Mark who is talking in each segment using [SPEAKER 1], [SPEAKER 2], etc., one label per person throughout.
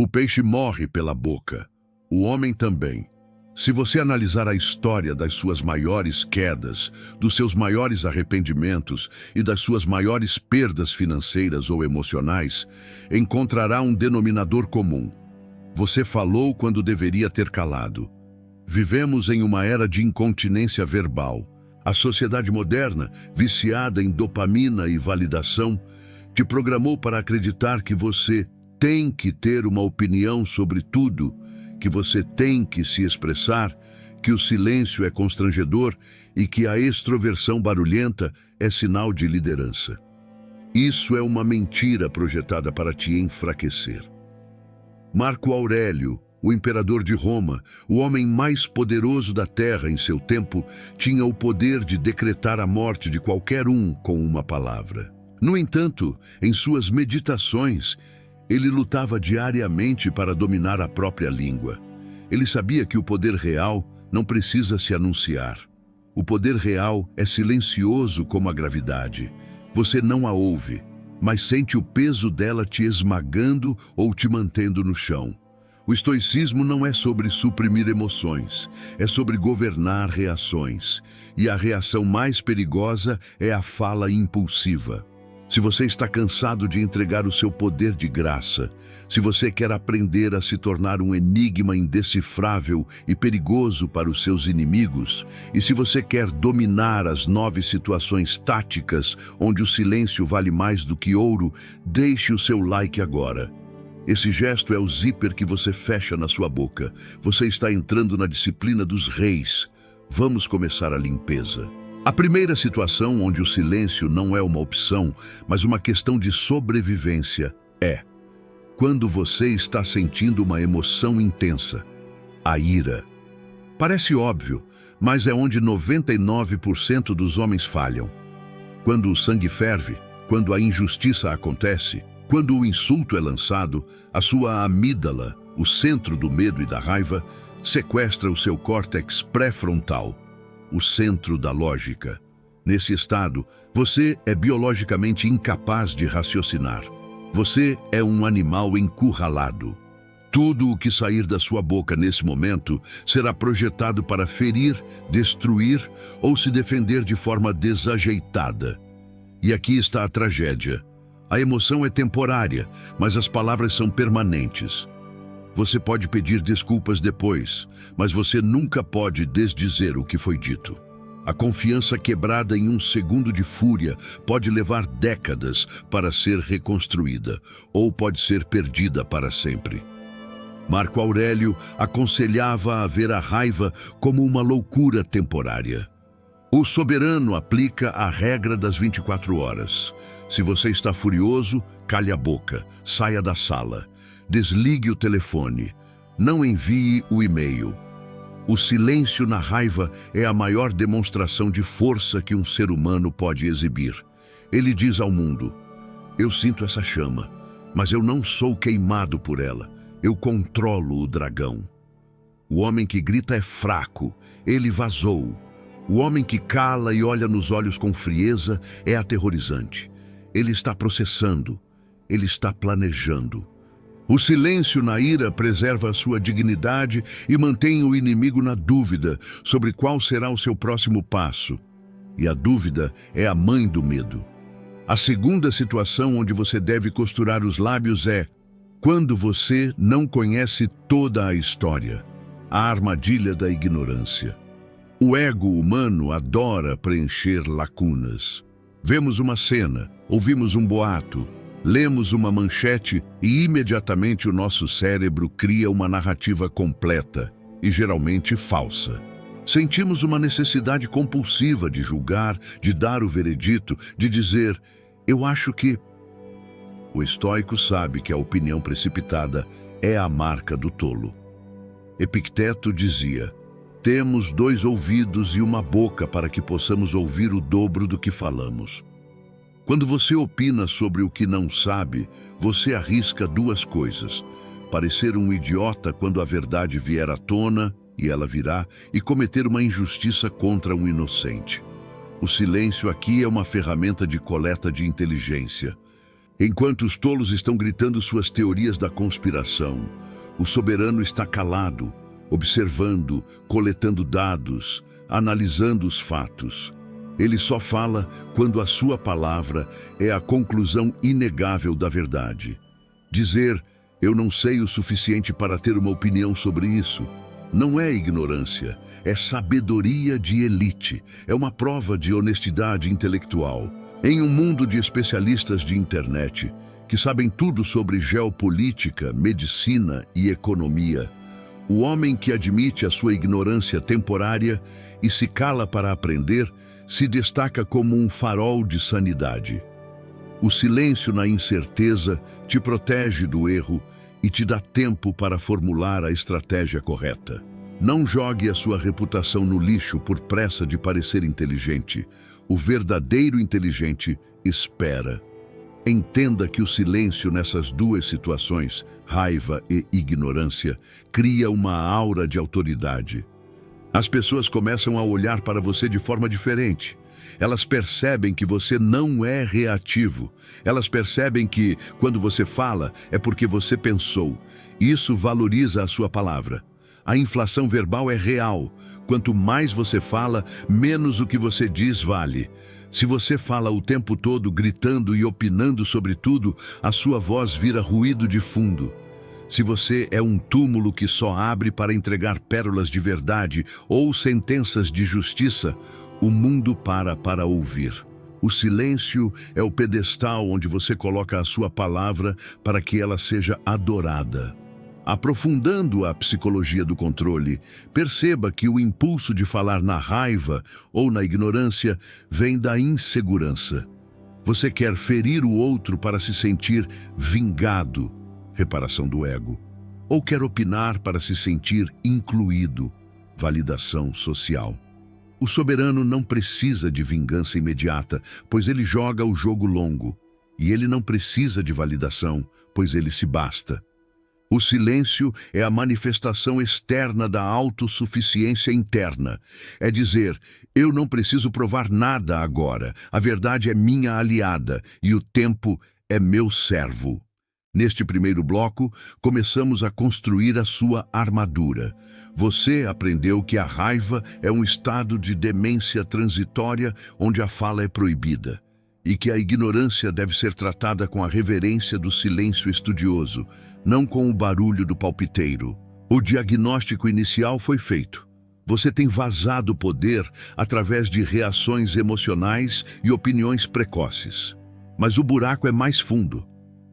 [SPEAKER 1] O peixe morre pela boca, o homem também. Se você analisar a história das suas maiores quedas, dos seus maiores arrependimentos e das suas maiores perdas financeiras ou emocionais, encontrará um denominador comum. Você falou quando deveria ter calado. Vivemos em uma era de incontinência verbal. A sociedade moderna, viciada em dopamina e validação, te programou para acreditar que você tem que ter uma opinião sobre tudo, que você tem que se expressar, que o silêncio é constrangedor e que a extroversão barulhenta é sinal de liderança. Isso é uma mentira projetada para te enfraquecer. Marco Aurélio, o imperador de Roma, o homem mais poderoso da terra em seu tempo, tinha o poder de decretar a morte de qualquer um com uma palavra. No entanto, em suas meditações, ele lutava diariamente para dominar a própria língua. Ele sabia que o poder real não precisa se anunciar. O poder real é silencioso como a gravidade. Você não a ouve, mas sente o peso dela te esmagando ou te mantendo no chão. O estoicismo não é sobre suprimir emoções, é sobre governar reações. E a reação mais perigosa é a fala impulsiva. Se você está cansado de entregar o seu poder de graça, se você quer aprender a se tornar um enigma indecifrável e perigoso para os seus inimigos, e se você quer dominar as 9 situações táticas onde o silêncio vale mais do que ouro, deixe o seu like agora. Esse gesto é o zíper que você fecha na sua boca. Você está entrando na disciplina dos reis. Vamos começar a limpeza. A primeira situação onde o silêncio não é uma opção, mas uma questão de sobrevivência é quando você está sentindo uma emoção intensa, a ira. Parece óbvio, mas é onde 99% dos homens falham. Quando o sangue ferve, quando a injustiça acontece, quando o insulto é lançado, a sua amígdala, o centro do medo e da raiva, sequestra o seu córtex pré-frontal, o centro da lógica. Nesse estado, você é biologicamente incapaz de raciocinar. Você é um animal encurralado. Tudo o que sair da sua boca nesse momento será projetado para ferir, destruir ou se defender de forma desajeitada. E aqui está a tragédia. A emoção é temporária, mas as palavras são permanentes. Você pode pedir desculpas depois, mas você nunca pode desdizer o que foi dito. A confiança quebrada em um segundo de fúria pode levar décadas para ser reconstruída, ou pode ser perdida para sempre. Marco Aurélio aconselhava a ver a raiva como uma loucura temporária. O soberano aplica a regra das 24 horas. Se você está furioso, calhe a boca, saia da sala. Desligue o telefone. Não envie o e-mail. O silêncio na raiva é a maior demonstração de força que um ser humano pode exibir. Ele diz ao mundo: eu sinto essa chama, mas eu não sou queimado por ela. Eu controlo o dragão. O homem que grita é fraco. Ele vazou. O homem que cala e olha nos olhos com frieza é aterrorizante. Ele está processando. Ele está planejando. O silêncio na ira preserva a sua dignidade e mantém o inimigo na dúvida sobre qual será o seu próximo passo. E a dúvida é a mãe do medo. A segunda situação onde você deve costurar os lábios é quando você não conhece toda a história. A armadilha da ignorância. O ego humano adora preencher lacunas. Vemos uma cena, ouvimos um boato, lemos uma manchete e imediatamente o nosso cérebro cria uma narrativa completa e geralmente falsa. Sentimos uma necessidade compulsiva de julgar, de dar o veredito, de dizer, eu acho que... O estoico sabe que a opinião precipitada é a marca do tolo. Epicteto dizia, temos 2 ouvidos e uma boca para que possamos ouvir o dobro do que falamos. Quando você opina sobre o que não sabe, você arrisca 2 coisas. Parecer um idiota quando a verdade vier à tona, e ela virá, e cometer uma injustiça contra um inocente. O silêncio aqui é uma ferramenta de coleta de inteligência. Enquanto os tolos estão gritando suas teorias da conspiração, o soberano está calado, observando, coletando dados, analisando os fatos. Ele só fala quando a sua palavra é a conclusão inegável da verdade. Dizer, eu não sei o suficiente para ter uma opinião sobre isso, não é ignorância, é sabedoria de elite, é uma prova de honestidade intelectual. Em um mundo de especialistas de internet, que sabem tudo sobre geopolítica, medicina e economia, o homem que admite a sua ignorância temporária e se cala para aprender, se destaca como um farol de sanidade. O silêncio na incerteza te protege do erro e te dá tempo para formular a estratégia correta. Não jogue a sua reputação no lixo por pressa de parecer inteligente. O verdadeiro inteligente espera. Entenda que o silêncio nessas duas situações, raiva e ignorância, cria uma aura de autoridade. As pessoas começam a olhar para você de forma diferente. Elas percebem que você não é reativo. Elas percebem que, quando você fala, é porque você pensou. Isso valoriza a sua palavra. A inflação verbal é real. Quanto mais você fala, menos o que você diz vale. Se você fala o tempo todo gritando e opinando sobre tudo, a sua voz vira ruído de fundo. Se você é um túmulo que só abre para entregar pérolas de verdade ou sentenças de justiça, o mundo para ouvir. O silêncio é o pedestal onde você coloca a sua palavra para que ela seja adorada. Aprofundando a psicologia do controle, perceba que o impulso de falar na raiva ou na ignorância vem da insegurança. Você quer ferir o outro para se sentir vingado, reparação do ego, ou quer opinar para se sentir incluído, validação social. O soberano não precisa de vingança imediata, pois ele joga o jogo longo, e ele não precisa de validação, pois ele se basta. O silêncio é a manifestação externa da autossuficiência interna. É dizer, eu não preciso provar nada agora, a verdade é minha aliada e o tempo é meu servo. Neste primeiro bloco, começamos a construir a sua armadura. Você aprendeu que a raiva é um estado de demência transitória onde a fala é proibida, e que a ignorância deve ser tratada com a reverência do silêncio estudioso, não com o barulho do palpiteiro. O diagnóstico inicial foi feito. Você tem vazado poder através de reações emocionais e opiniões precoces. Mas o buraco é mais fundo.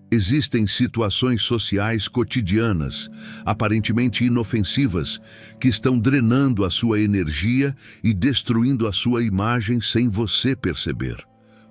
[SPEAKER 1] Existem situações sociais cotidianas, aparentemente inofensivas, que estão drenando a sua energia e destruindo a sua imagem sem você perceber.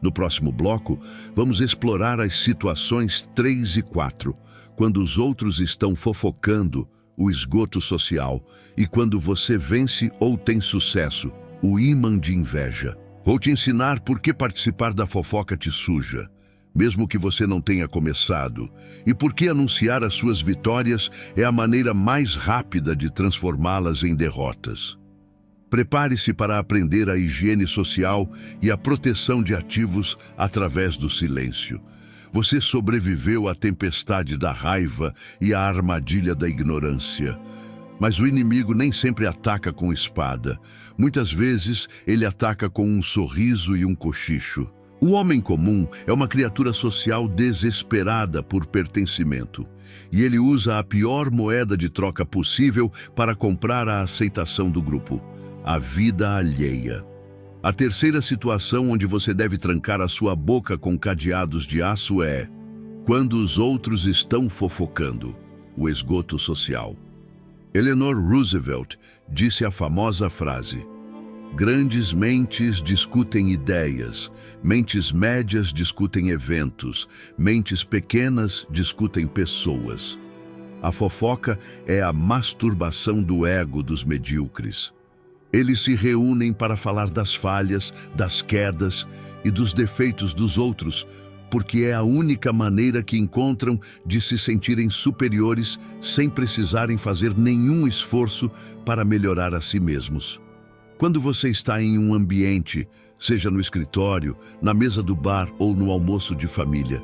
[SPEAKER 1] No próximo bloco, vamos explorar as situações 3 e 4, quando os outros estão fofocando, o esgoto social, e quando você vence ou tem sucesso, o ímã de inveja. Vou te ensinar por que participar da fofoca te suja, mesmo que você não tenha começado, e por que anunciar as suas vitórias é a maneira mais rápida de transformá-las em derrotas. Prepare-se para aprender a higiene social e a proteção de ativos através do silêncio. Você sobreviveu à tempestade da raiva e à armadilha da ignorância. Mas o inimigo nem sempre ataca com espada. Muitas vezes ele ataca com um sorriso e um cochicho. O homem comum é uma criatura social desesperada por pertencimento. E ele usa a pior moeda de troca possível para comprar a aceitação do grupo: a vida alheia. A terceira situação onde você deve trancar a sua boca com cadeados de aço é quando os outros estão fofocando, o esgoto social. Eleanor Roosevelt disse a famosa frase: grandes mentes discutem ideias, mentes médias discutem eventos, mentes pequenas discutem pessoas. A fofoca é a masturbação do ego dos medíocres. Eles se reúnem para falar das falhas, das quedas e dos defeitos dos outros, porque é a única maneira que encontram de se sentirem superiores sem precisarem fazer nenhum esforço para melhorar a si mesmos. Quando você está em um ambiente, seja no escritório, na mesa do bar ou no almoço de família,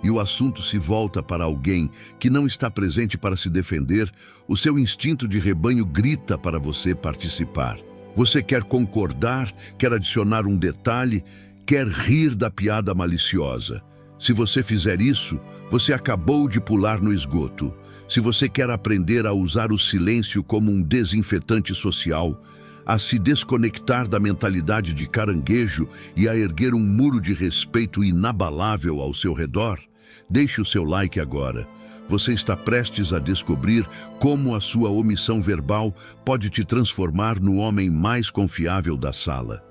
[SPEAKER 1] e o assunto se volta para alguém que não está presente para se defender, o seu instinto de rebanho grita para você participar. Você quer concordar, quer adicionar um detalhe, quer rir da piada maliciosa. Se você fizer isso, você acabou de pular no esgoto. Se você quer aprender a usar o silêncio como um desinfetante social, a se desconectar da mentalidade de caranguejo e a erguer um muro de respeito inabalável ao seu redor, deixe o seu like agora. Você está prestes a descobrir como a sua omissão verbal pode te transformar no homem mais confiável da sala.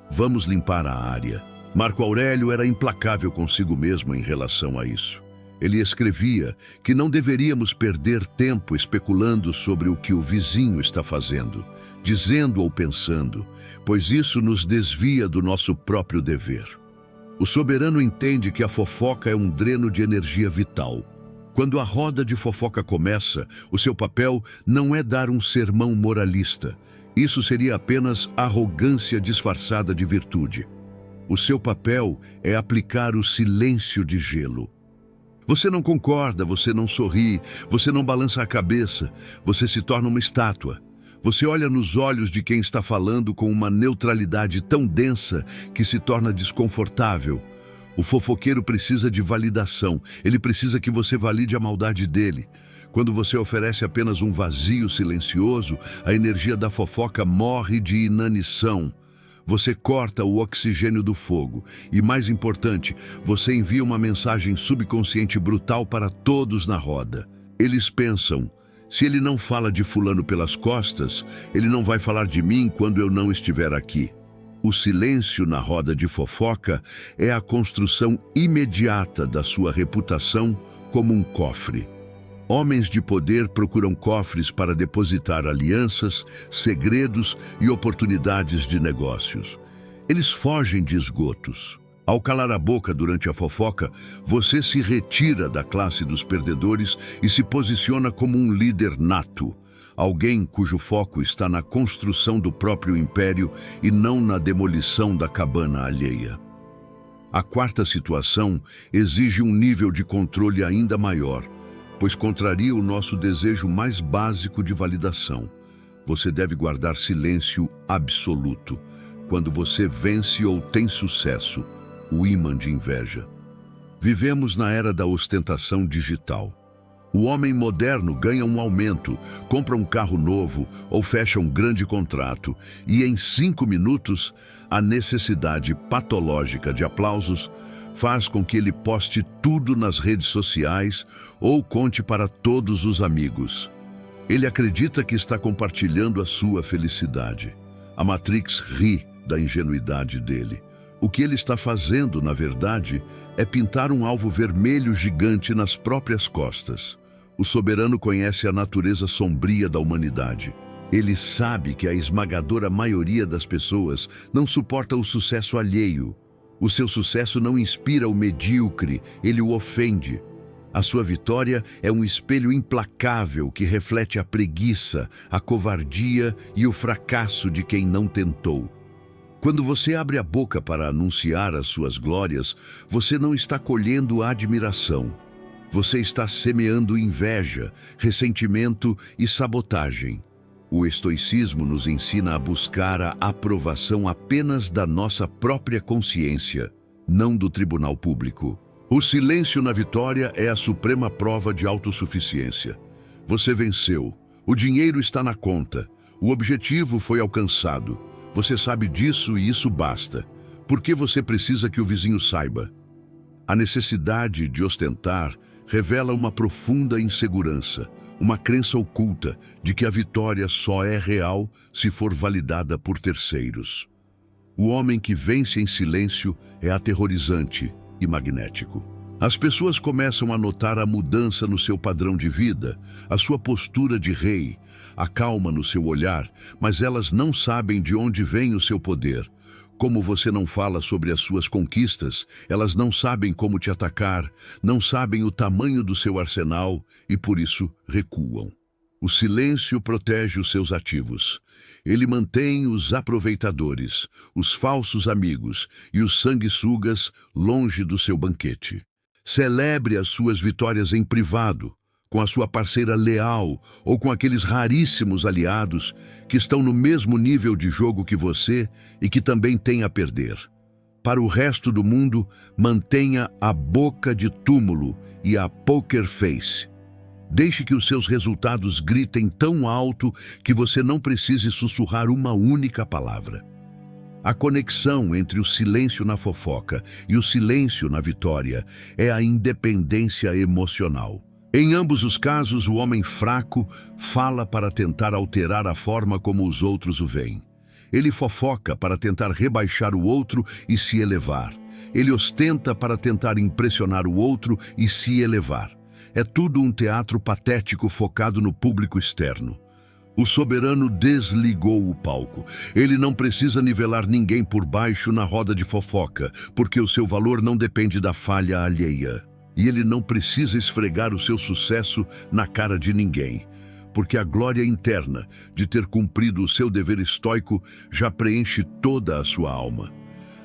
[SPEAKER 1] Vamos limpar a área. Marco Aurélio era implacável consigo mesmo em relação a isso. Ele escrevia que não deveríamos perder tempo especulando sobre o que o vizinho está fazendo, dizendo ou pensando, pois isso nos desvia do nosso próprio dever. O soberano entende que a fofoca é um dreno de energia vital. Quando a roda de fofoca começa, o seu papel não é dar um sermão moralista. Isso seria apenas arrogância disfarçada de virtude. O seu papel é aplicar o silêncio de gelo. Você não concorda, você não sorri, você não balança a cabeça, você se torna uma estátua. Você olha nos olhos de quem está falando com uma neutralidade tão densa que se torna desconfortável. O fofoqueiro precisa de validação, ele precisa que você valide a maldade dele. Quando você oferece apenas um vazio silencioso, a energia da fofoca morre de inanição. Você corta o oxigênio do fogo e, mais importante, você envia uma mensagem subconsciente brutal para todos na roda. Eles pensam, se ele não fala de fulano pelas costas, ele não vai falar de mim quando eu não estiver aqui. O silêncio na roda de fofoca é a construção imediata da sua reputação como um cofre. Homens de poder procuram cofres para depositar alianças, segredos e oportunidades de negócios. Eles fogem de esgotos. Ao calar a boca durante a fofoca, você se retira da classe dos perdedores e se posiciona como um líder nato. Alguém cujo foco está na construção do próprio império e não na demolição da cabana alheia. A quarta situação exige um nível de controle ainda maior, pois contraria o nosso desejo mais básico de validação. Você deve guardar silêncio absoluto quando você vence ou tem sucesso, o ímã de inveja. Vivemos na era da ostentação digital. O homem moderno ganha um aumento, compra um carro novo ou fecha um grande contrato e em 5 minutos a necessidade patológica de aplausos faz com que ele poste tudo nas redes sociais ou conte para todos os amigos. Ele acredita que está compartilhando a sua felicidade. A Matrix ri da ingenuidade dele. O que ele está fazendo, na verdade, é pintar um alvo vermelho gigante nas próprias costas. O soberano conhece a natureza sombria da humanidade. Ele sabe que a esmagadora maioria das pessoas não suporta o sucesso alheio. O seu sucesso não inspira o medíocre, ele o ofende. A sua vitória é um espelho implacável que reflete a preguiça, a covardia e o fracasso de quem não tentou. Quando você abre a boca para anunciar as suas glórias, você não está colhendo admiração. Você está semeando inveja, ressentimento e sabotagem. O estoicismo nos ensina a buscar a aprovação apenas da nossa própria consciência, não do tribunal público. O silêncio na vitória é a suprema prova de autossuficiência. Você venceu. O dinheiro está na conta. O objetivo foi alcançado. Você sabe disso e isso basta. Por que você precisa que o vizinho saiba? A necessidade de ostentar revela uma profunda insegurança, uma crença oculta de que a vitória só é real se for validada por terceiros. O homem que vence em silêncio é aterrorizante e magnético. As pessoas começam a notar a mudança no seu padrão de vida, a sua postura de rei, a calma no seu olhar, mas elas não sabem de onde vem o seu poder. Como você não fala sobre as suas conquistas, elas não sabem como te atacar, não sabem o tamanho do seu arsenal e, por isso, recuam. O silêncio protege os seus ativos. Ele mantém os aproveitadores, os falsos amigos e os sanguessugas longe do seu banquete. Celebre as suas vitórias em privado, com a sua parceira leal ou com aqueles raríssimos aliados que estão no mesmo nível de jogo que você e que também têm a perder. Para o resto do mundo, mantenha a boca de túmulo e a poker face. Deixe que os seus resultados gritem tão alto que você não precise sussurrar uma única palavra. A conexão entre o silêncio na fofoca e o silêncio na vitória é a independência emocional. Em ambos os casos, o homem fraco fala para tentar alterar a forma como os outros o veem. Ele fofoca para tentar rebaixar o outro e se elevar. Ele ostenta para tentar impressionar o outro e se elevar. É tudo um teatro patético focado no público externo. O soberano desligou o palco. Ele não precisa nivelar ninguém por baixo na roda de fofoca, porque o seu valor não depende da falha alheia. E ele não precisa esfregar o seu sucesso na cara de ninguém, porque a glória interna de ter cumprido o seu dever estoico já preenche toda a sua alma.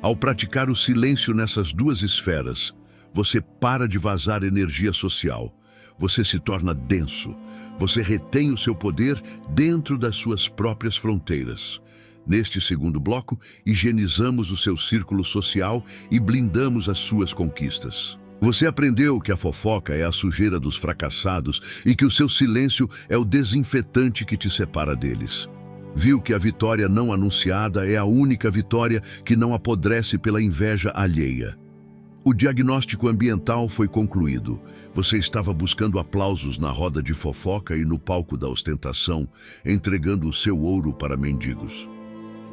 [SPEAKER 1] Ao praticar o silêncio nessas duas esferas, você para de vazar energia social. Você se torna denso. Você retém o seu poder dentro das suas próprias fronteiras. Neste segundo bloco, higienizamos o seu círculo social e blindamos as suas conquistas. Você aprendeu que a fofoca é a sujeira dos fracassados e que o seu silêncio é o desinfetante que te separa deles. Viu que a vitória não anunciada é a única vitória que não apodrece pela inveja alheia. O diagnóstico ambiental foi concluído. Você estava buscando aplausos na roda de fofoca e no palco da ostentação, entregando o seu ouro para mendigos.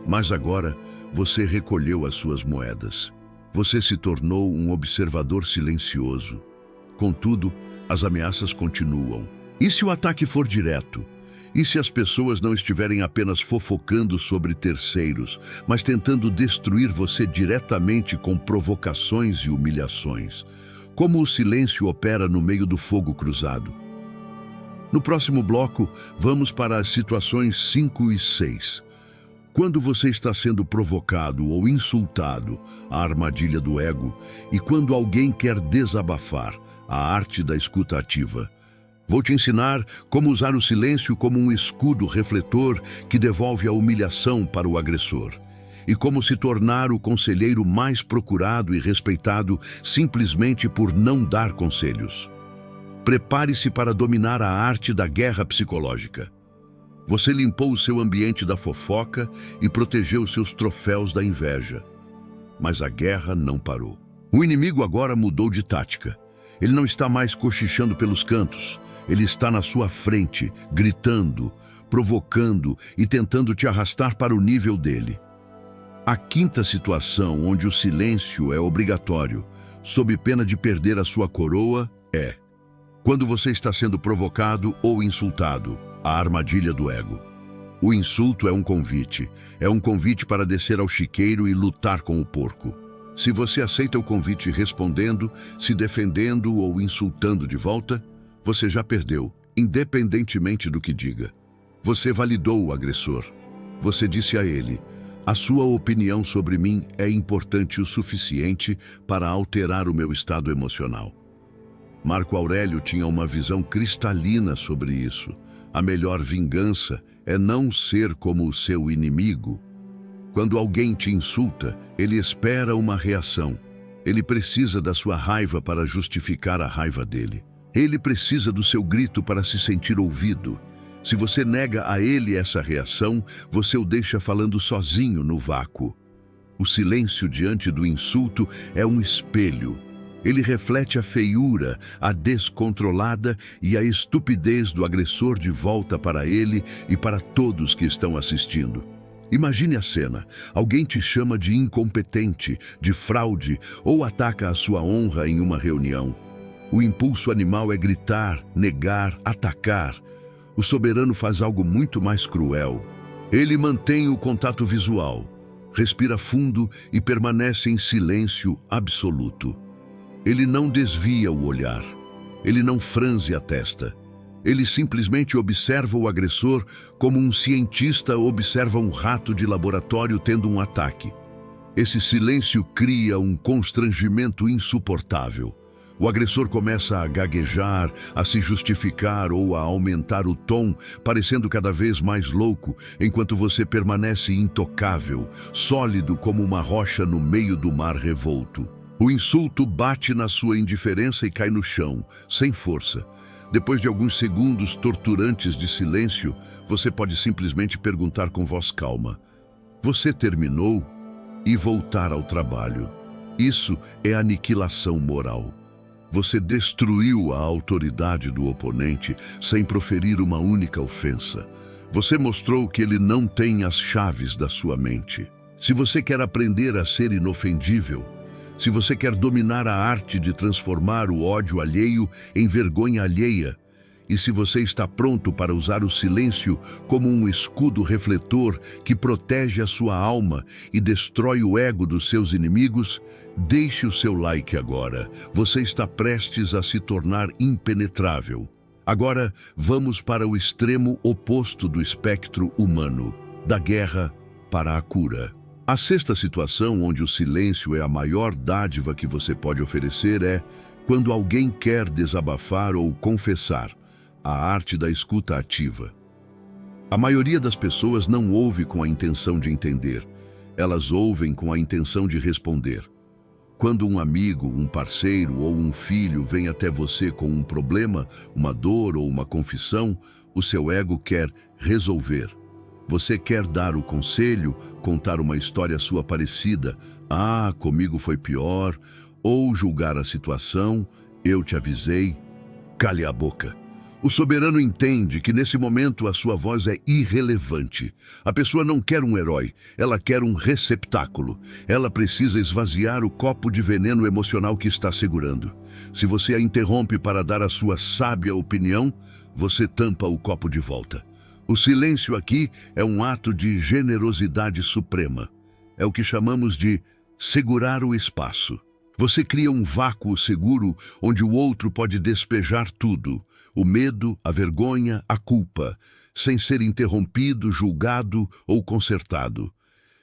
[SPEAKER 1] Mas agora, você recolheu as suas moedas. Você se tornou um observador silencioso. Contudo, as ameaças continuam. E se o ataque for direto? E se as pessoas não estiverem apenas fofocando sobre terceiros, mas tentando destruir você diretamente com provocações e humilhações? Como o silêncio opera no meio do fogo cruzado? No próximo bloco, vamos para as situações 5 e 6. Quando você está sendo provocado ou insultado, a armadilha do ego, e quando alguém quer desabafar, a arte da escuta ativa. Vou te ensinar como usar o silêncio como um escudo refletor que devolve a humilhação para o agressor. E como se tornar o conselheiro mais procurado e respeitado simplesmente por não dar conselhos. Prepare-se para dominar a arte da guerra psicológica. Você limpou o seu ambiente da fofoca e protegeu seus troféus da inveja. Mas a guerra não parou. O inimigo agora mudou de tática. Ele não está mais cochichando pelos cantos. Ele está na sua frente, gritando, provocando e tentando te arrastar para o nível dele. A quinta situação onde o silêncio é obrigatório, sob pena de perder a sua coroa, é quando você está sendo provocado ou insultado, a armadilha do ego. O insulto é um convite para descer ao chiqueiro e lutar com o porco. Se você aceita o convite respondendo, se defendendo ou insultando de volta, você já perdeu, independentemente do que diga. Você validou o agressor. Você disse a ele: a sua opinião sobre mim é importante o suficiente para alterar o meu estado emocional. Marco Aurélio tinha uma visão cristalina sobre isso. A melhor vingança é não ser como o seu inimigo. Quando alguém te insulta, ele espera uma reação. Ele precisa da sua raiva para justificar a raiva dele. Ele precisa do seu grito para se sentir ouvido. Se você nega a ele essa reação, você o deixa falando sozinho no vácuo. O silêncio diante do insulto é um espelho. Ele reflete a feiura, a descontrolada e a estupidez do agressor de volta para ele e para todos que estão assistindo. Imagine a cena. Alguém te chama de incompetente, de fraude ou ataca a sua honra em uma reunião. O impulso animal é gritar, negar, atacar. O soberano faz algo muito mais cruel. Ele mantém o contato visual, respira fundo e permanece em silêncio absoluto. Ele não desvia o olhar. Ele não franze a testa. Ele simplesmente observa o agressor como um cientista observa um rato de laboratório tendo um ataque. Esse silêncio cria um constrangimento insuportável. O agressor começa a gaguejar, a se justificar ou a aumentar o tom, parecendo cada vez mais louco, enquanto você permanece intocável, sólido como uma rocha no meio do mar revolto. O insulto bate na sua indiferença e cai no chão, sem força. Depois de alguns segundos torturantes de silêncio, você pode simplesmente perguntar com voz calma: "Você terminou?" e voltar ao trabalho. Isso é aniquilação moral. Você destruiu a autoridade do oponente sem proferir uma única ofensa. Você mostrou que ele não tem as chaves da sua mente. Se você quer aprender a ser inofendível, se você quer dominar a arte de transformar o ódio alheio em vergonha alheia, e se você está pronto para usar o silêncio como um escudo refletor que protege a sua alma e destrói o ego dos seus inimigos, deixe o seu like agora. Você está prestes a se tornar impenetrável. Agora, vamos para o extremo oposto do espectro humano, da guerra para a cura. A sexta situação onde o silêncio é a maior dádiva que você pode oferecer é quando alguém quer desabafar ou confessar. A arte da escuta ativa. A maioria das pessoas não ouve com a intenção de entender. Elas ouvem com a intenção de responder. Quando um amigo, um parceiro ou um filho vem até você com um problema, uma dor ou uma confissão, o seu ego quer resolver. Você quer dar o conselho, contar uma história sua parecida, "Ah, comigo foi pior", ou julgar a situação, "Eu te avisei". Cale a boca. O soberano entende que nesse momento a sua voz é irrelevante. A pessoa não quer um herói, ela quer um receptáculo. Ela precisa esvaziar o copo de veneno emocional que está segurando. Se você a interrompe para dar a sua sábia opinião, você tampa o copo de volta. O silêncio aqui é um ato de generosidade suprema. É o que chamamos de segurar o espaço. Você cria um vácuo seguro onde o outro pode despejar tudo: o medo, a vergonha, a culpa, sem ser interrompido, julgado ou consertado.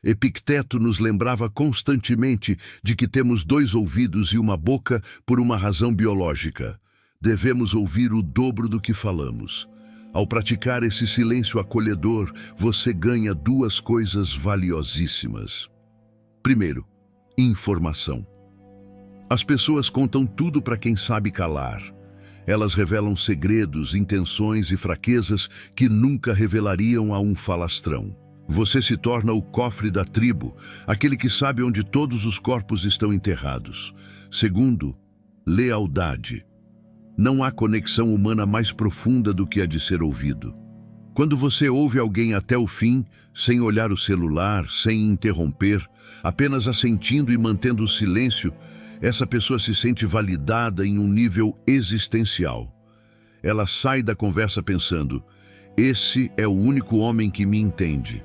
[SPEAKER 1] Epicteto nos lembrava constantemente de que temos 2 ouvidos e uma boca por uma razão biológica. Devemos ouvir o dobro do que falamos. Ao praticar esse silêncio acolhedor, você ganha 2 coisas valiosíssimas. Primeiro, informação. As pessoas contam tudo para quem sabe calar. Elas revelam segredos, intenções e fraquezas que nunca revelariam a um falastrão. Você se torna o cofre da tribo, aquele que sabe onde todos os corpos estão enterrados. Segundo, lealdade. Não há conexão humana mais profunda do que a de ser ouvido. Quando você ouve alguém até o fim, sem olhar o celular, sem interromper, apenas assentindo e mantendo o silêncio, essa pessoa se sente validada em um nível existencial. Ela sai da conversa pensando: "Esse é o único homem que me entende."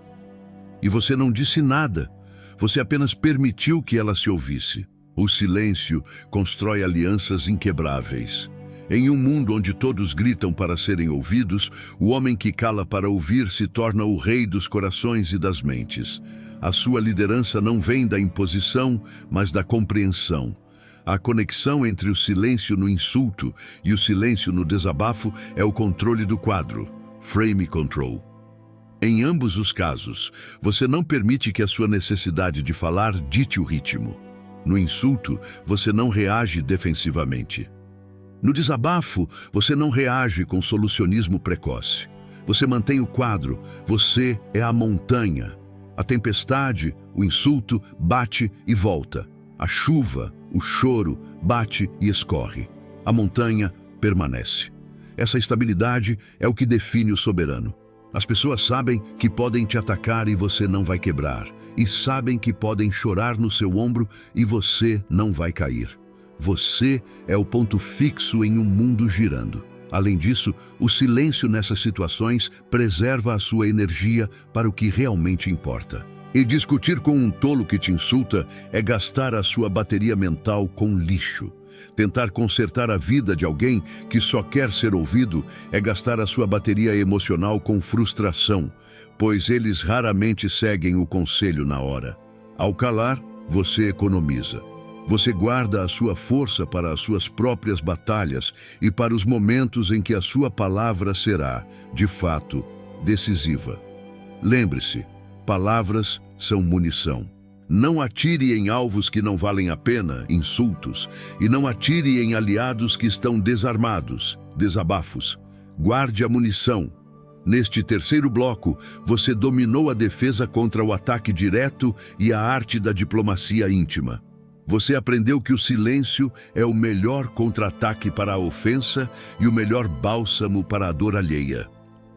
[SPEAKER 1] E você não disse nada, você apenas permitiu que ela se ouvisse. O silêncio constrói alianças inquebráveis. Em um mundo onde todos gritam para serem ouvidos, o homem que cala para ouvir se torna o rei dos corações e das mentes. A sua liderança não vem da imposição, mas da compreensão. A conexão entre o silêncio no insulto e o silêncio no desabafo é o controle do quadro, frame control. Em ambos os casos, você não permite que a sua necessidade de falar dite o ritmo. No insulto, você não reage defensivamente. No desabafo, você não reage com solucionismo precoce. Você mantém o quadro, você é a montanha. A tempestade, o insulto, bate e volta. A chuva, o choro, bate e escorre. A montanha permanece. Essa estabilidade é o que define o soberano. As pessoas sabem que podem te atacar e você não vai quebrar. E sabem que podem chorar no seu ombro e você não vai cair. Você é o ponto fixo em um mundo girando. Além disso, o silêncio nessas situações preserva a sua energia para o que realmente importa. E discutir com um tolo que te insulta é gastar a sua bateria mental com lixo. Tentar consertar a vida de alguém que só quer ser ouvido é gastar a sua bateria emocional com frustração, pois eles raramente seguem o conselho na hora. Ao calar, você economiza. Você guarda a sua força para as suas próprias batalhas e para os momentos em que a sua palavra será, de fato, decisiva. Lembre-se, palavras são munição. Não atire em alvos que não valem a pena, insultos, e não atire em aliados que estão desarmados, desabafos. Guarde a munição. Neste terceiro bloco, você dominou a defesa contra o ataque direto e a arte da diplomacia íntima. Você aprendeu que o silêncio é o melhor contra-ataque para a ofensa e o melhor bálsamo para a dor alheia.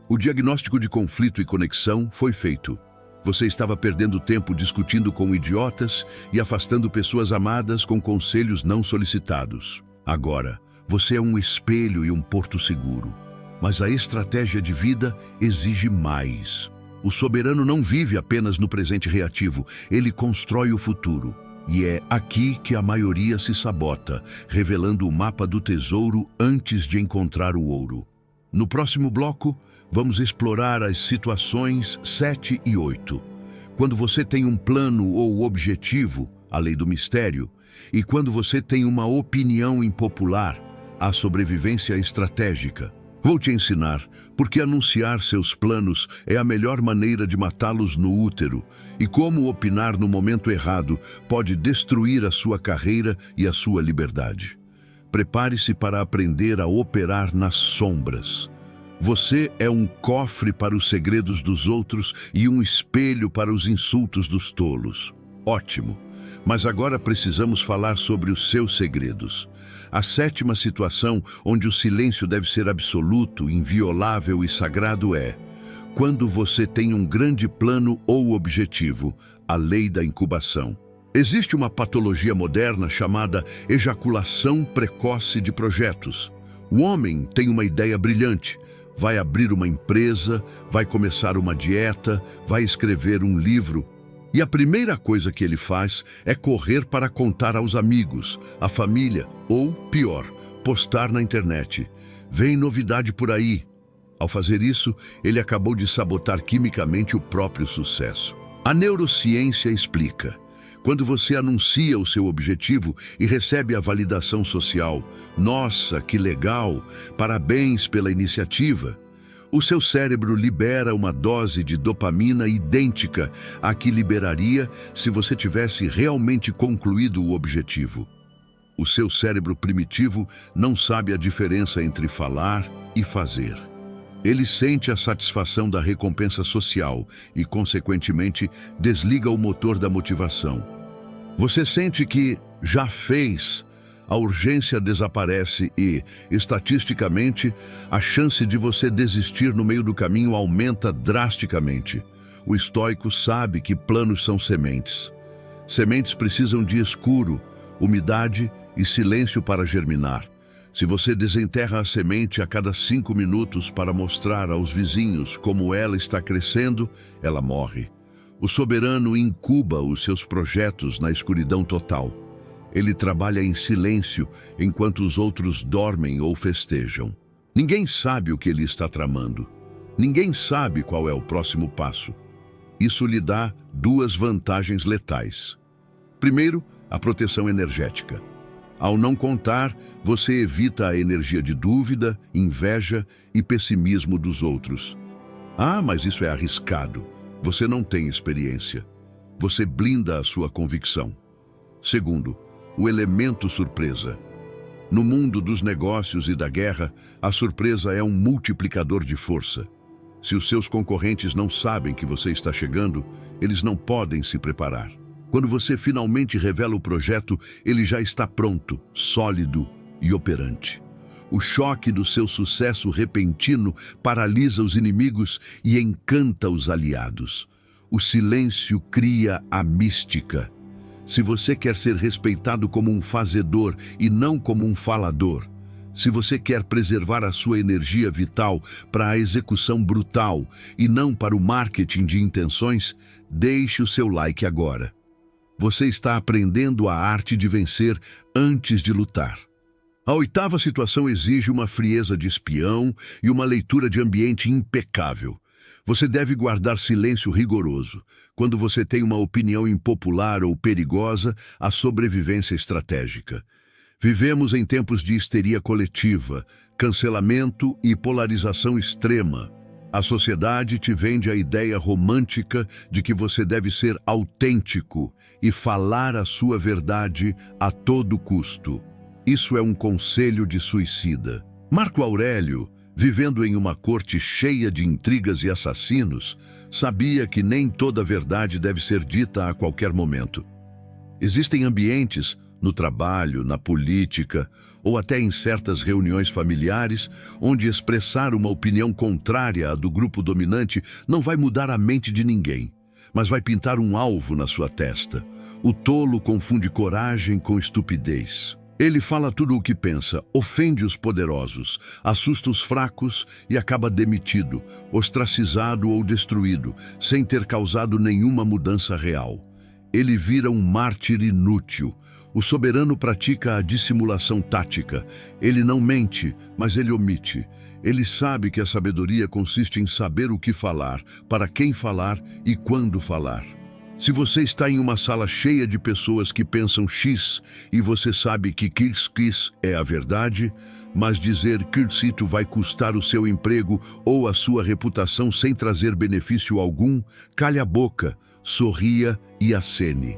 [SPEAKER 1] O diagnóstico de conflito e conexão foi feito. Você estava perdendo tempo discutindo com idiotas e afastando pessoas amadas com conselhos não solicitados. Agora, você é um espelho e um porto seguro. Mas a estratégia de vida exige mais. O soberano não vive apenas no presente reativo, ele constrói o futuro. E é aqui que a maioria se sabota, revelando o mapa do tesouro antes de encontrar o ouro. No próximo bloco, vamos explorar as situações 7 e 8. Quando você tem um plano ou objetivo, a lei do mistério, e quando você tem uma opinião impopular, a sobrevivência estratégica. Vou te ensinar porque anunciar seus planos é a melhor maneira de matá-los no útero e como opinar no momento errado pode destruir a sua carreira e a sua liberdade. Prepare-se para aprender a operar nas sombras. Você é um cofre para os segredos dos outros e um espelho para os insultos dos tolos. Ótimo! Mas agora precisamos falar sobre os seus segredos. A sétima situação, onde o silêncio deve ser absoluto, inviolável e sagrado é quando você tem um grande plano ou objetivo, a lei da incubação. Existe uma patologia moderna chamada ejaculação precoce de projetos. O homem tem uma ideia brilhante, vai abrir uma empresa, vai começar uma dieta, vai escrever um livro. E a primeira coisa que ele faz é correr para contar aos amigos, à família, ou, pior, postar na internet. Vem novidade por aí. Ao fazer isso, ele acabou de sabotar quimicamente o próprio sucesso. A neurociência explica. Quando você anuncia o seu objetivo e recebe a validação social, nossa, que legal, parabéns pela iniciativa, o seu cérebro libera uma dose de dopamina idêntica à que liberaria se você tivesse realmente concluído o objetivo. O seu cérebro primitivo não sabe a diferença entre falar e fazer. Ele sente a satisfação da recompensa social e, consequentemente, desliga o motor da motivação. Você sente que já fez. A urgência desaparece e, estatisticamente, a chance de você desistir no meio do caminho aumenta drasticamente. O estoico sabe que planos são sementes. Sementes precisam de escuro, umidade e silêncio para germinar. Se você desenterra a semente a cada 5 minutos para mostrar aos vizinhos como ela está crescendo, ela morre. O soberano incuba os seus projetos na escuridão total. Ele trabalha em silêncio enquanto os outros dormem ou festejam. Ninguém sabe o que ele está tramando. Ninguém sabe qual é o próximo passo. Isso lhe dá 2 vantagens letais. Primeiro, a proteção energética. Ao não contar, você evita a energia de dúvida, inveja e pessimismo dos outros. Ah, mas isso é arriscado. Você não tem experiência. Você blinda a sua convicção. Segundo, o elemento surpresa. No mundo dos negócios e da guerra, a surpresa é um multiplicador de força. Se os seus concorrentes não sabem que você está chegando, eles não podem se preparar. Quando você finalmente revela o projeto, ele já está pronto, sólido e operante. O choque do seu sucesso repentino paralisa os inimigos e encanta os aliados. O silêncio cria a mística. Se você quer ser respeitado como um fazedor e não como um falador, se você quer preservar a sua energia vital para a execução brutal e não para o marketing de intenções, deixe o seu like agora. Você está aprendendo a arte de vencer antes de lutar. A 8ª situação exige uma frieza de espião e uma leitura de ambiente impecável. Você deve guardar silêncio rigoroso. Quando você tem uma opinião impopular ou perigosa, a sobrevivência é estratégica. Vivemos em tempos de histeria coletiva, cancelamento e polarização extrema. A sociedade te vende a ideia romântica de que você deve ser autêntico e falar a sua verdade a todo custo. Isso é um conselho de suicida. Marco Aurélio, vivendo em uma corte cheia de intrigas e assassinos, sabia que nem toda verdade deve ser dita a qualquer momento. Existem ambientes, no trabalho, na política ou até em certas reuniões familiares, onde expressar uma opinião contrária à do grupo dominante não vai mudar a mente de ninguém, mas vai pintar um alvo na sua testa. O tolo confunde coragem com estupidez. Ele fala tudo o que pensa, ofende os poderosos, assusta os fracos e acaba demitido, ostracizado ou destruído, sem ter causado nenhuma mudança real. Ele vira um mártir inútil. O soberano pratica a dissimulação tática. Ele não mente, mas ele omite. Ele sabe que a sabedoria consiste em saber o que falar, para quem falar e quando falar. Se você está em uma sala cheia de pessoas que pensam X e você sabe que X é a verdade, mas dizer Xito vai custar o seu emprego ou a sua reputação sem trazer benefício algum, calhe a boca, sorria e acene.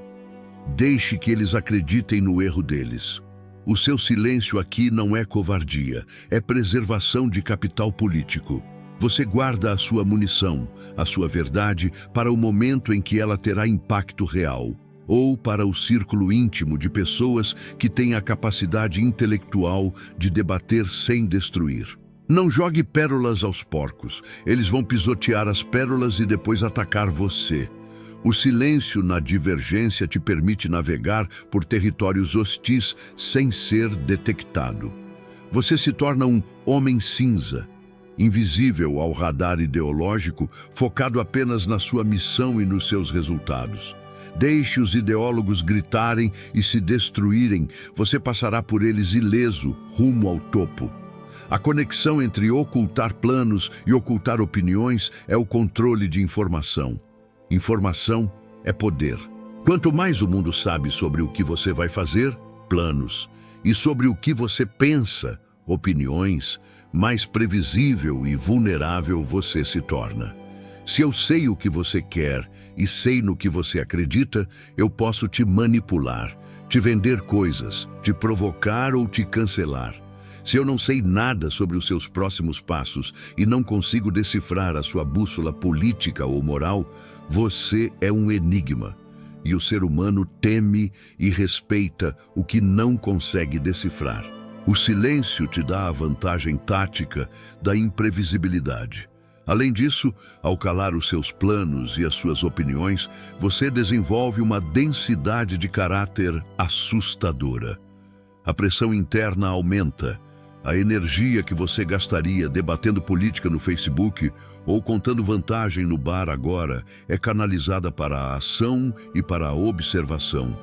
[SPEAKER 1] Deixe que eles acreditem no erro deles. O seu silêncio aqui não é covardia, é preservação de capital político. Você guarda a sua munição, a sua verdade, para o momento em que ela terá impacto real, ou para o círculo íntimo de pessoas que têm a capacidade intelectual de debater sem destruir. Não jogue pérolas aos porcos. Eles vão pisotear as pérolas e depois atacar você. O silêncio na divergência te permite navegar por territórios hostis sem ser detectado. Você se torna um homem cinza, invisível ao radar ideológico, focado apenas na sua missão e nos seus resultados. Deixe os ideólogos gritarem e se destruírem, você passará por eles ileso, rumo ao topo. A conexão entre ocultar planos e ocultar opiniões é o controle de informação. Informação é poder. Quanto mais o mundo sabe sobre o que você vai fazer, planos, e sobre o que você pensa, opiniões, mais previsível e vulnerável você se torna. Se eu sei o que você quer e sei no que você acredita, eu posso te manipular, te vender coisas, te provocar ou te cancelar. Se eu não sei nada sobre os seus próximos passos e não consigo decifrar a sua bússola política ou moral, você é um enigma. E o ser humano teme e respeita o que não consegue decifrar. O silêncio te dá a vantagem tática da imprevisibilidade. Além disso, ao calar os seus planos e as suas opiniões, você desenvolve uma densidade de caráter assustadora. A pressão interna aumenta. A energia que você gastaria debatendo política no Facebook ou contando vantagem no bar agora é canalizada para a ação e para a observação.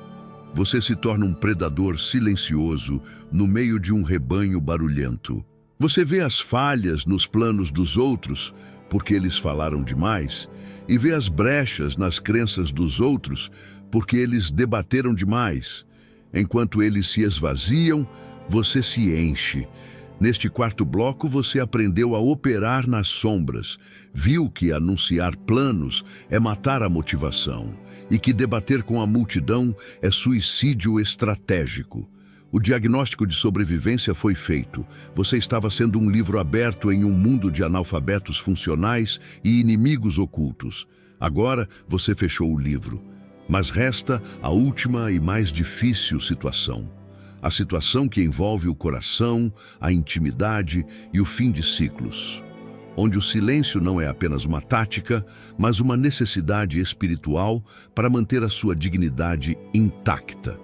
[SPEAKER 1] Você se torna um predador silencioso no meio de um rebanho barulhento. Você vê as falhas nos planos dos outros, porque eles falaram demais, e vê as brechas nas crenças dos outros, porque eles debateram demais. Enquanto eles se esvaziam, você se enche. Neste quarto bloco, você aprendeu a operar nas sombras, viu que anunciar planos é matar a motivação e que debater com a multidão é suicídio estratégico. O diagnóstico de sobrevivência foi feito. Você estava sendo um livro aberto em um mundo de analfabetos funcionais e inimigos ocultos. Agora você fechou o livro. Mas resta a última e mais difícil situação. A situação que envolve o coração, a intimidade e o fim de ciclos. Onde o silêncio não é apenas uma tática, mas uma necessidade espiritual para manter a sua dignidade intacta.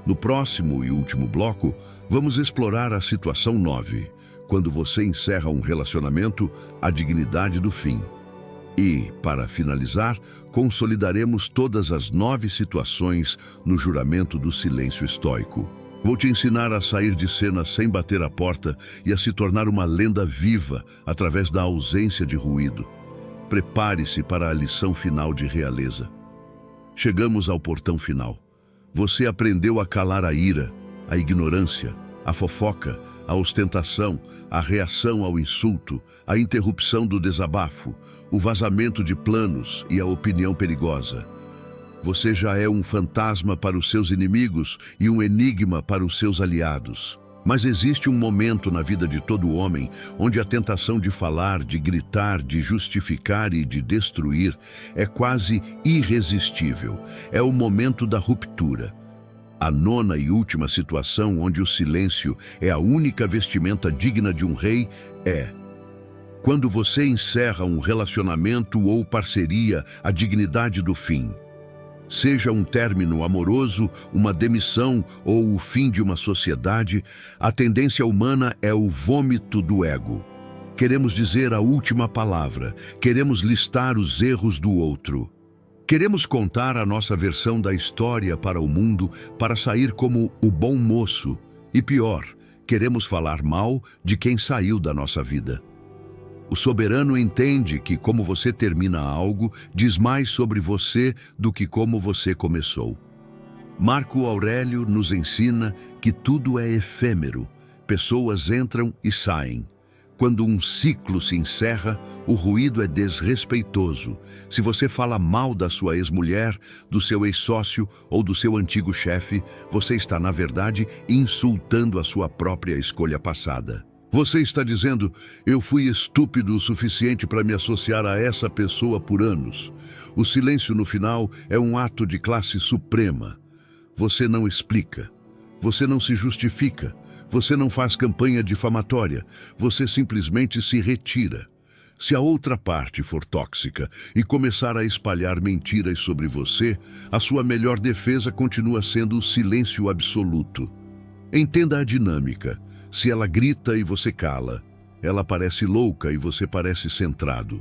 [SPEAKER 1] No próximo e último bloco, vamos explorar a situação 9, quando você encerra um relacionamento, a dignidade do fim. E, para finalizar, consolidaremos todas as 9 situações no juramento do silêncio estoico. Vou te ensinar a sair de cena sem bater a porta e a se tornar uma lenda viva através da ausência de ruído. prepare-se para a lição final de realeza. Chegamos ao portão final. Você aprendeu a calar a ira, a ignorância, a fofoca, a ostentação, a reação ao insulto, a interrupção do desabafo, o vazamento de planos e a opinião perigosa. Você já é um fantasma para os seus inimigos e um enigma para os seus aliados. Mas existe um momento na vida de todo homem onde a tentação de falar, de gritar, de justificar e de destruir é quase irresistível. É o momento da ruptura. A nona e última situação onde o silêncio é a única vestimenta digna de um rei é quando você encerra um relacionamento ou parceria, a dignidade do fim. Seja um término amoroso, uma demissão ou o fim de uma sociedade, a tendência humana é o vômito do ego. Queremos dizer a última palavra, queremos listar os erros do outro. Queremos contar a nossa versão da história para o mundo para sair como o bom moço. E pior, queremos falar mal de quem saiu da nossa vida. O soberano entende que como você termina algo diz mais sobre você do que como você começou. Marco Aurélio nos ensina que tudo é efêmero, pessoas entram e saem. Quando um ciclo se encerra, o ruído é desrespeitoso. Se você fala mal da sua ex-mulher, do seu ex-sócio ou do seu antigo chefe, você está, na verdade, insultando a sua própria escolha passada. Você está dizendo, eu fui estúpido o suficiente para me associar a essa pessoa por anos. O silêncio no final é um ato de classe suprema. Você não explica. Você não se justifica. Você não faz campanha difamatória. Você simplesmente se retira. Se a outra parte for tóxica e começar a espalhar mentiras sobre você, a sua melhor defesa continua sendo o silêncio absoluto. Entenda a dinâmica. Se ela grita e você cala, ela parece louca e você parece centrado.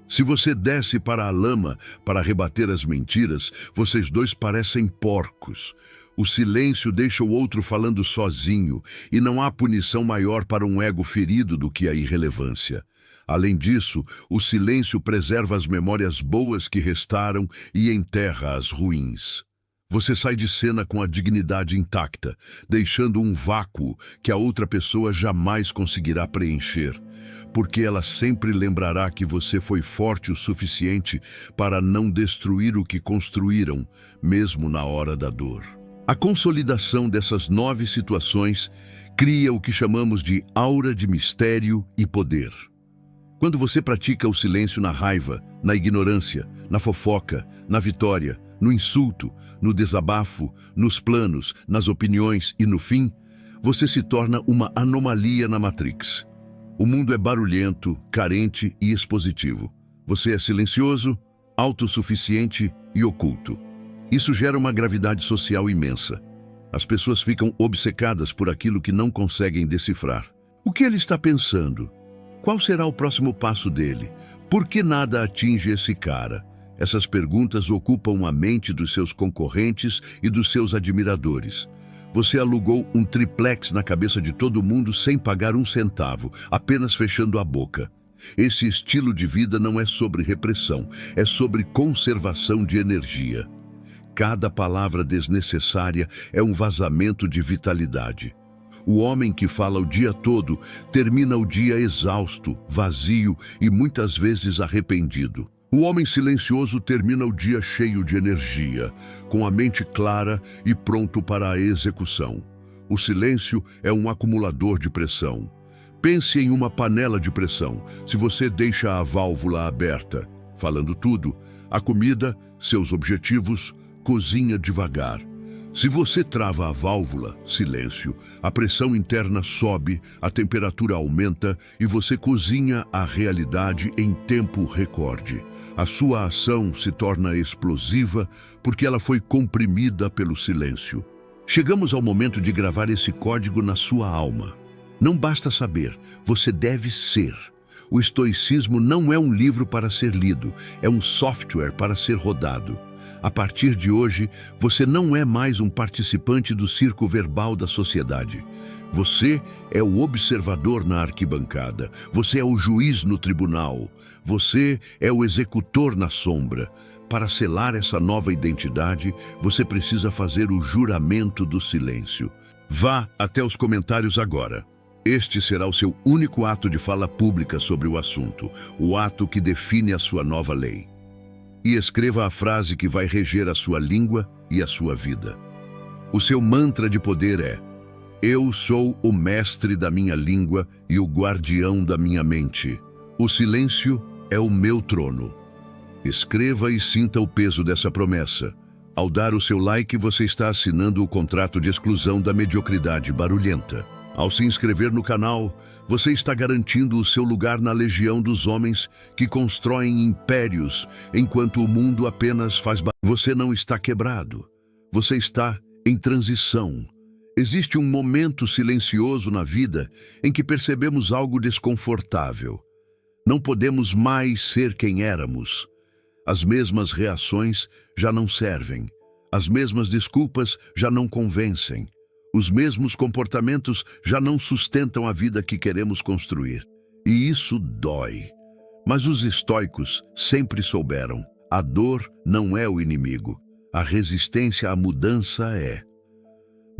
[SPEAKER 1] Se você desce para a lama para rebater as mentiras, vocês dois parecem porcos. O silêncio deixa o outro falando sozinho e não há punição maior para um ego ferido do que a irrelevância. Além disso, o silêncio preserva as memórias boas que restaram e enterra as ruins. Você sai de cena com a dignidade intacta, deixando um vácuo que a outra pessoa jamais conseguirá preencher, porque ela sempre lembrará que você foi forte o suficiente para não destruir o que construíram, mesmo na hora da dor. A consolidação dessas 9 situações cria o que chamamos de aura de mistério e poder. Quando você pratica o silêncio na raiva, na ignorância, na fofoca, na vitória, no insulto, no desabafo, nos planos, nas opiniões e no fim, você se torna uma anomalia na Matrix. O mundo é barulhento, carente e expositivo. Você é silencioso, autossuficiente e oculto. Isso gera uma gravidade social imensa. As pessoas ficam obcecadas por aquilo que não conseguem decifrar. O que ele está pensando? Qual será o próximo passo dele? Por que nada atinge esse cara? Essas perguntas ocupam a mente dos seus concorrentes e dos seus admiradores. Você alugou um triplex na cabeça de todo mundo sem pagar um centavo, apenas fechando a boca. Esse estilo de vida não é sobre repressão, é sobre conservação de energia. Cada palavra desnecessária é um vazamento de vitalidade. O homem que fala o dia todo termina o dia exausto, vazio e muitas vezes arrependido. O homem silencioso termina o dia cheio de energia, com a mente clara e pronto para a execução. O silêncio é um acumulador de pressão. Pense em uma panela de pressão. Se você deixa a válvula aberta, falando tudo, a comida, seus objetivos, cozinha devagar. Se você trava a válvula, silêncio, a pressão interna sobe, a temperatura aumenta e você cozinha a realidade em tempo recorde. A sua ação se torna explosiva porque ela foi comprimida pelo silêncio. Chegamos ao momento de gravar esse código na sua alma. Não basta saber, você deve ser. O estoicismo não é um livro para ser lido, é um software para ser rodado. A partir de hoje, você não é mais um participante do circo verbal da sociedade. Você é o observador na arquibancada. Você é o juiz no tribunal. Você é o executor na sombra. Para selar essa nova identidade, você precisa fazer o juramento do silêncio. Vá até os comentários agora. Este será o seu único ato de fala pública sobre o assunto, o ato que define a sua nova lei. E escreva a frase que vai reger a sua língua e a sua vida. O seu mantra de poder é: eu sou o mestre da minha língua e o guardião da minha mente. O silêncio é o meu trono. Escreva e sinta o peso dessa promessa. Ao dar o seu like, você está assinando o contrato de exclusão da mediocridade barulhenta. Ao se inscrever no canal, você está garantindo o seu lugar na legião dos homens que constroem impérios, enquanto o mundo apenas faz barulho. Você não está quebrado. Você está em transição. Existe um momento silencioso na vida em que percebemos algo desconfortável. Não podemos mais ser quem éramos. As mesmas reações já não servem. As mesmas desculpas já não convencem. Os mesmos comportamentos já não sustentam a vida que queremos construir. E isso dói. Mas os estoicos sempre souberam: a dor não é o inimigo. A resistência à mudança é.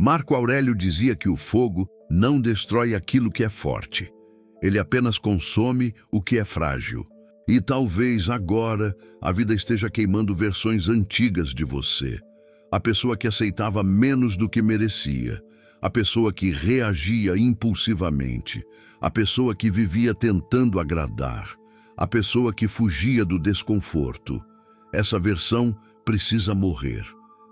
[SPEAKER 1] Marco Aurélio dizia que o fogo não destrói aquilo que é forte. Ele apenas consome o que é frágil. E talvez agora a vida esteja queimando versões antigas de você. A pessoa que aceitava menos do que merecia. A pessoa que reagia impulsivamente. A pessoa que vivia tentando agradar. A pessoa que fugia do desconforto. Essa versão precisa morrer.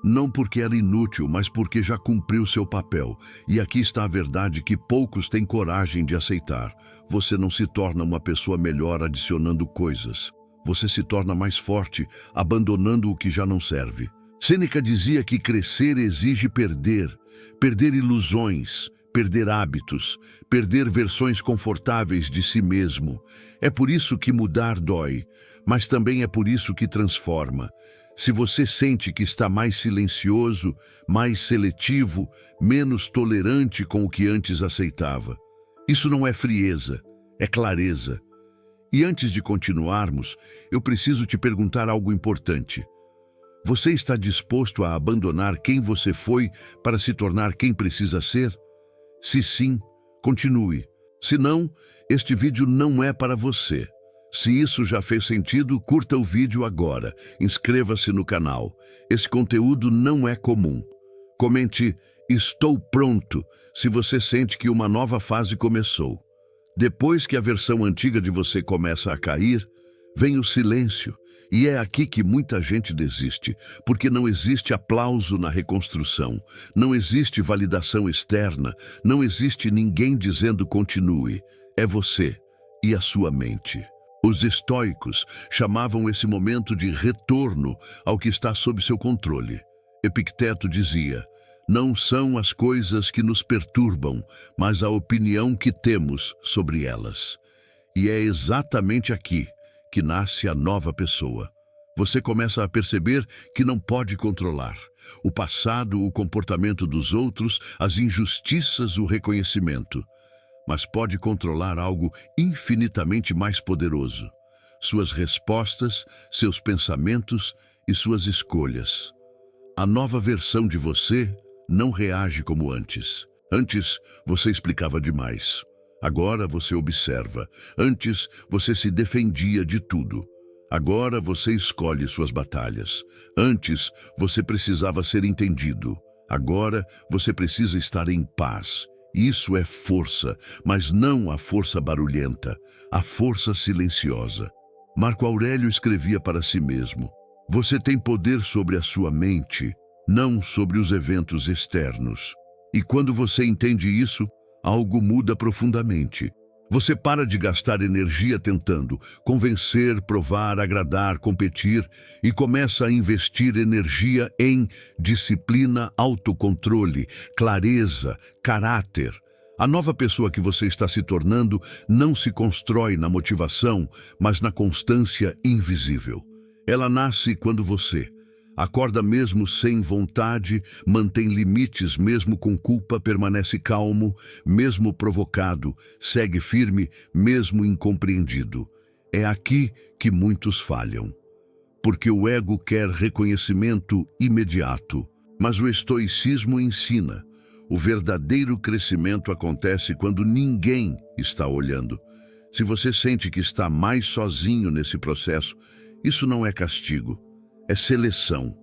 [SPEAKER 1] Não porque era inútil, mas porque já cumpriu seu papel. E aqui está a verdade que poucos têm coragem de aceitar. Você não se torna uma pessoa melhor adicionando coisas. Você se torna mais forte, abandonando o que já não serve. Sêneca dizia que crescer exige perder. Perder ilusões, perder hábitos, perder versões confortáveis de si mesmo. É por isso que mudar dói, mas também é por isso que transforma. Se você sente que está mais silencioso, mais seletivo, menos tolerante com o que antes aceitava, isso não é frieza, é clareza. E antes de continuarmos, eu preciso te perguntar algo importante. Você está disposto a abandonar quem você foi para se tornar quem precisa ser? Se sim, continue. Se não, este vídeo não é para você. Se isso já fez sentido, curta o vídeo agora. Inscreva-se no canal. Esse conteúdo não é comum. Comente: estou pronto, se você sente que uma nova fase começou. Depois que a versão antiga de você começa a cair, vem o silêncio. E é aqui que muita gente desiste, porque não existe aplauso na reconstrução, não existe validação externa, não existe ninguém dizendo continue. É você e a sua mente. Os estoicos chamavam esse momento de retorno ao que está sob seu controle. Epicteto dizia: não são as coisas que nos perturbam, mas a opinião que temos sobre elas. E é exatamente aqui que nasce a nova pessoa. Você começa a perceber que não pode controlar o passado, o comportamento dos outros, as injustiças, o reconhecimento, mas pode controlar algo infinitamente mais poderoso: suas respostas, seus pensamentos e suas escolhas. A nova versão de você não reage como antes. Antes, você explicava demais. Agora você observa. Antes, você se defendia de tudo. Agora você escolhe suas batalhas. Antes, você precisava ser entendido. Agora, você precisa estar em paz. Isso é força, mas não a força barulhenta, a força silenciosa. Marco Aurélio escrevia para si mesmo: você tem poder sobre a sua mente, não sobre os eventos externos. E quando você entende isso, algo muda profundamente. Você para de gastar energia tentando convencer, provar, agradar, competir e começa a investir energia em disciplina, autocontrole, clareza, caráter. A nova pessoa que você está se tornando não se constrói na motivação, mas na constância invisível. Ela nasce quando você, Acorda mesmo sem vontade, mantém limites mesmo com culpa, permanece calmo, mesmo provocado, segue firme, mesmo incompreendido. É aqui que muitos falham. Porque o ego quer reconhecimento imediato, mas o estoicismo ensina. O verdadeiro crescimento acontece quando ninguém está olhando. Se você sente que está mais sozinho nesse processo, isso não é castigo, é seleção.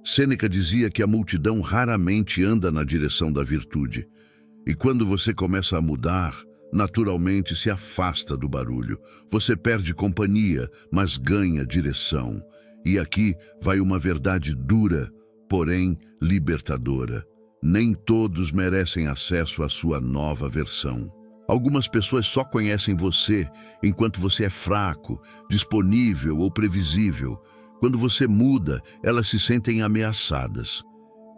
[SPEAKER 1] Sêneca dizia que a multidão raramente anda na direção da virtude. E quando você começa a mudar, naturalmente se afasta do barulho. Você perde companhia, mas ganha direção. E aqui vai uma verdade dura, porém libertadora. Nem todos merecem acesso à sua nova versão. Algumas pessoas só conhecem você enquanto você é fraco, disponível ou previsível. Quando você muda, elas se sentem ameaçadas.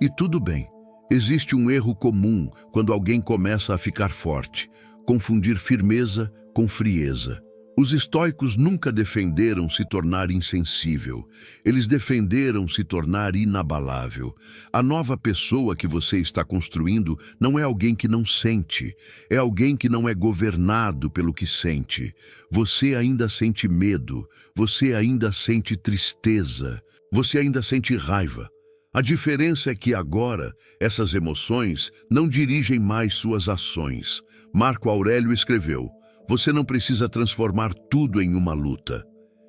[SPEAKER 1] E tudo bem. Existe um erro comum quando alguém começa a ficar forte: confundir firmeza com frieza. Os estoicos nunca defenderam se tornar insensível. Eles defenderam se tornar inabalável. A nova pessoa que você está construindo não é alguém que não sente. É alguém que não é governado pelo que sente. Você ainda sente medo. Você ainda sente tristeza. Você ainda sente raiva. A diferença é que agora essas emoções não dirigem mais suas ações. Marco Aurélio escreveu: "Você não precisa transformar tudo em uma luta."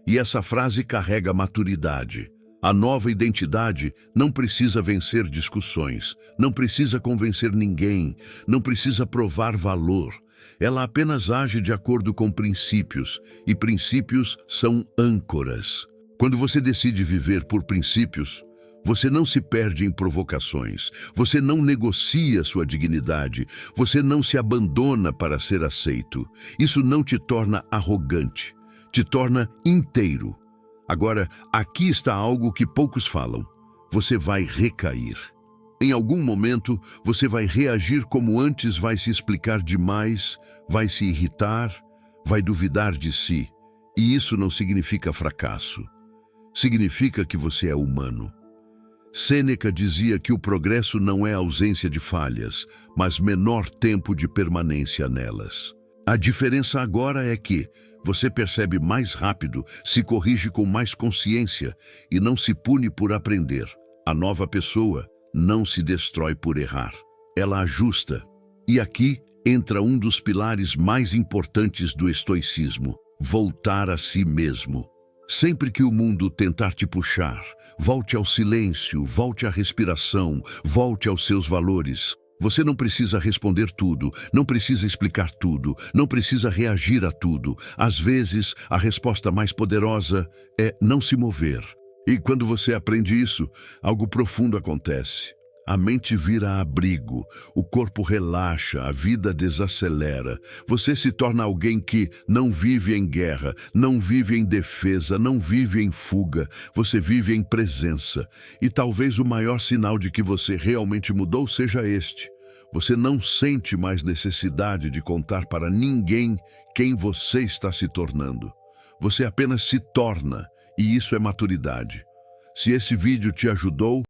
[SPEAKER 1] E essa frase carrega maturidade. A nova identidade não precisa vencer discussões, não precisa convencer ninguém, não precisa provar valor. Ela apenas age de acordo com princípios, e princípios são âncoras. Quando você decide viver por princípios, você não se perde em provocações, você não negocia sua dignidade, você não se abandona para ser aceito. Isso não te torna arrogante, te torna inteiro. Agora, aqui está algo que poucos falam: você vai recair. Em algum momento, você vai reagir como antes, vai se explicar demais, vai se irritar, vai duvidar de si. E isso não significa fracasso. Significa que você é humano. Sêneca dizia que o progresso não é ausência de falhas, mas menor tempo de permanência nelas. A diferença agora é que você percebe mais rápido, se corrige com mais consciência e não se pune por aprender. A nova pessoa não se destrói por errar, ela ajusta. E aqui entra um dos pilares mais importantes do estoicismo: voltar a si mesmo. Sempre que o mundo tentar te puxar, volte ao silêncio, volte à respiração, volte aos seus valores. Você não precisa responder tudo, não precisa explicar tudo, não precisa reagir a tudo. Às vezes, a resposta mais poderosa é não se mover. E quando você aprende isso, algo profundo acontece. A mente vira abrigo, o corpo relaxa, a vida desacelera. Você se torna alguém que não vive em guerra, não vive em defesa, não vive em fuga. Você vive em presença. E talvez o maior sinal de que você realmente mudou seja este: você não sente mais necessidade de contar para ninguém quem você está se tornando. Você apenas se torna, e isso é maturidade. Se esse vídeo te ajudou,